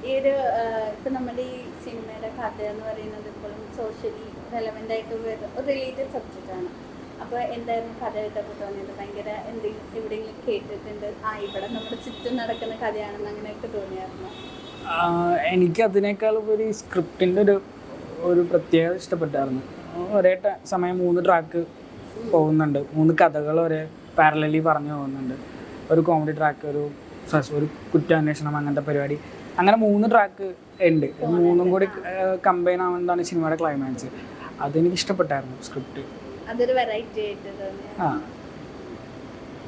ഈ ഒരു ഇപ്പം നമ്മുടെ ഈ സിനിമയുടെ കഥ എന്ന് പറയുന്നത് ഇപ്പോഴും സോഷ്യലി റെലവെൻ്റ് ആയിട്ട് റിലേറ്റഡ് സബ്ജക്റ്റാണ്. അപ്പോൾ എന്തായിരുന്നു കഥ കേട്ടപ്പോൾ തോന്നിയത്? ഭയങ്കര എന്തെങ്കിലും എവിടെയെങ്കിലും കേട്ടിട്ടുണ്ട്, ഇവിടെ നമ്മുടെ ചുറ്റും നടക്കുന്ന കഥയാണെന്ന് അങ്ങനെയൊക്കെ തോന്നിയായിരുന്നു? എനിക്ക് അതിനേക്കാൾ ഒരു സ്ക്രിപ്റ്റിൻ്റെ ഒരു പ്രത്യേകത ഇഷ്ടപ്പെട്ടായിരുന്നു. ഒരേ സമയം 3 ട്രാക്ക് പോകുന്നുണ്ട്, 3 കഥകൾ ഒരേ പാരലലി പറഞ്ഞു പോകുന്നുണ്ട്. ഒരു കോമഡി ട്രാക്ക്, ഒരു കുറ്റാന്വേഷണം, അങ്ങനത്തെ പരിപാടി, അങ്ങനെ 3 ട്രാക്ക് ഉണ്ട്. 3ഉം കൂടി കമ്പൈൻ ആവുന്നതാണ് സിനിമയുടെ ക്ലൈമാക്സ്. അതെനിക്ക് ഇഷ്ടപ്പെട്ടായിരുന്നു സ്ക്രിപ്റ്റ്. അതൊരു വെറൈറ്റി ആയിട്ട് തോന്നി.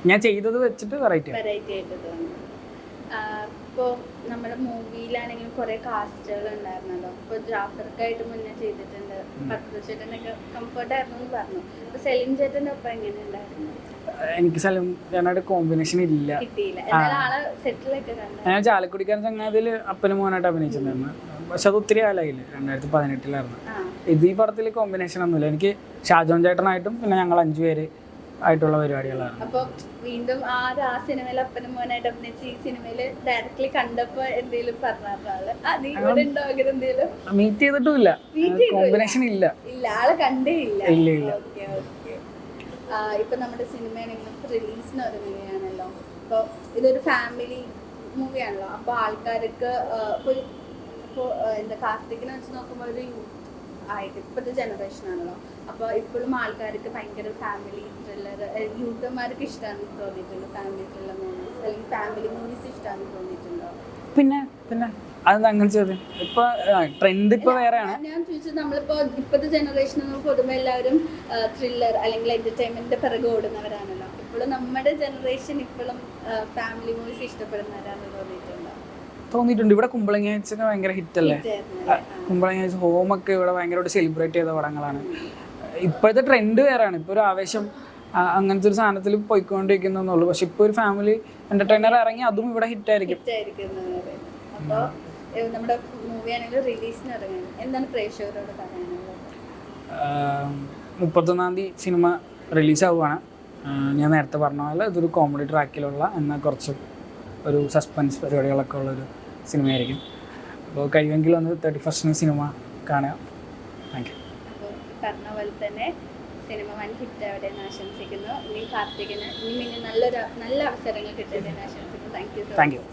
ഞാൻ ചെയ്തത് വെച്ചിട്ട് വെറൈറ്റി ആയിട്ട് തോന്നി. ഇപ്പോൾ നമ്മുടെ മൂവിയിലാണെങ്കിലും കുറേ കാസ്റ്റുകൾ ഉണ്ടായിരുന്നല്ലോ. ഇപ്പോൾ ജാഫർക്കായിട്ട് മുന്നേ ചെയ്തിട്ടുണ്ട്, പത്തു ചേട്ടനൊക്കെ കംഫർട്ടായിരുന്നു എന്ന് പറഞ്ഞു. അപ്പോൾ സെലിം ചേട്ടൻ്റെ ഒപ്പം എങ്ങനെ ഉണ്ടായിരുന്നു? എനിക്ക് സലീം ചേട്ടനായിട്ട് കോമ്പിനേഷൻ ഇല്ല. ഞാൻ ചാലക്കുടിക്കാരൻ ചങ്ങാതിൽ അപ്പനും മോനായിട്ട് അഭിനയിച്ചിട്ടുണ്ടായിരുന്നു. പക്ഷെ അത് ഒത്തിരി കാലമായില്ല, 2018 ഇത് ഈ പടത്തിൽ കോമ്പിനേഷൻ ഒന്നുമില്ല. എനിക്ക് ഷാജോൺ ചേട്ടനായിട്ടും പിന്നെ ഞങ്ങൾ 5 പേര് ആയിട്ടുള്ള പരിപാടികളാണ്. അപ്പോൾ വീണ്ടും ആ സിനിമയിൽ അപ്പനും മോനായിട്ട് അഭിനയിച്ച് ഈ സിനിമയിൽ ഡയറക്ട്ലി കണ്ടപ്പോൾ എന്തെങ്കിലും പറഞ്ഞാൽ മീറ്റ് ചെയ്തിട്ടുമില്ല, കോമ്പിനേഷൻ ഇല്ല. ആളെ കണ്ടേ ഇല്ല. ഓക്കെ. ഇപ്പൊ നമ്മുടെ സിനിമയാണെങ്കിലും റിലീസിന് ഒരുങ്ങുകയാണല്ലോ. അപ്പോൾ ഇതൊരു ഫാമിലി മൂവിയാണല്ലോ. അപ്പോൾ ആൾക്കാർക്ക് ഇപ്പോൾ എന്താ കാർത്തികിനെ വെച്ച് നോക്കുമ്പോൾ ഒരു ആയിട്ട് ഇപ്പോഴത്തെ ജനറേഷൻ ആണല്ലോ. അപ്പോൾ ഇപ്പോഴും ആൾക്കാർക്ക് ഭയങ്കര ഫാമിലി ത്രില്ലർ, യൂത്തന്മാർക്ക് ഇഷ്ടമാണെന്ന് തോന്നിയിട്ടുണ്ടോ? ഫാമിലി ത്രില്ലർ മൂവീസ് അല്ലെങ്കിൽ ഫാമിലി മൂവീസ് ഇഷ്ടമാണെന്ന് തോന്നിയിട്ടുണ്ടോ? പിന്നെ അത് അങ്ങനെ ചോദ്യം. ഇപ്പൊ ട്രെൻഡ് ഇപ്പൊ വേറെയാണ്. ഞാൻ ചോദിച്ചത്, നമ്മളിപ്പോ ഇപ്പോഴത്തെ ജനറേഷൻ പൊതുവെ എല്ലാവരും ത്രില്ലർ അല്ലെങ്കിൽ എന്റർടൈൻമെന്റിന്റെ പിറകെ ഓടുന്നവരാണല്ലോ. ഇപ്പോഴും നമ്മുടെ ജനറേഷൻ ഇപ്പോഴും ഫാമിലി മൂവീസ് ഇഷ്ടപ്പെടുന്നവരാണെന്ന് തോന്നിയിട്ടുണ്ട്. ഇവിടെ കുമ്പളങ്ങ ഒക്കെ ഭയങ്കര ഹിറ്റല്ലേ? കുമ്പളങ്ങ ഹോമൊക്കെ ഇവിടെ ഭയങ്കരമായിട്ട് സെലിബ്രേറ്റ് ചെയ്ത പടങ്ങളാണ്. ഇപ്പോഴത്തെ ട്രെൻഡ് വേറെയാണ്. ഇപ്പോൾ ഒരു ആവേശം അങ്ങനത്തെ ഒരു സാധനത്തിൽ പോയിക്കൊണ്ടിരിക്കുന്നുള്ളൂ. പക്ഷെ ഇപ്പോൾ ഒരു ഫാമിലി എന്റർടൈനർ ഇറങ്ങി അതും ഇവിടെ ഹിറ്റായിരിക്കും. അപ്പോൾ നമ്മുടെ മൂവി ആണെങ്കിൽ റിലീസിന് ഇറങ്ങുന്നത് എന്താണ് പ്രേക്ഷകരോട് പറയാനുള്ളത്? 31 സിനിമ റിലീസാവുകയാണ്. ഞാൻ നേരത്തെ പറഞ്ഞ പോലെ ഇതൊരു കോമഡി ട്രാക്കിലുള്ള എന്നാൽ കുറച്ച് ഒരു സസ്പെൻസ് പരിപാടികളൊക്കെ ഉള്ളൊരു സിനിമയായിരിക്കും. അപ്പോൾ കഴിയുമെങ്കിൽ ഒന്ന് 31 സിനിമ കാണുക. Thank you. അപ്പോൾ പറഞ്ഞ പോലെ തന്നെ സിനിമ വൻ ഹിറ്റ് ആവട്ടെ എന്ന് ആശംസിക്കുന്നു. ഇനി കാർത്തികിന് ഇനി നല്ല അവസരങ്ങൾ കിട്ടട്ടെ എന്ന് ആശംസിക്കുന്നു. Thank you.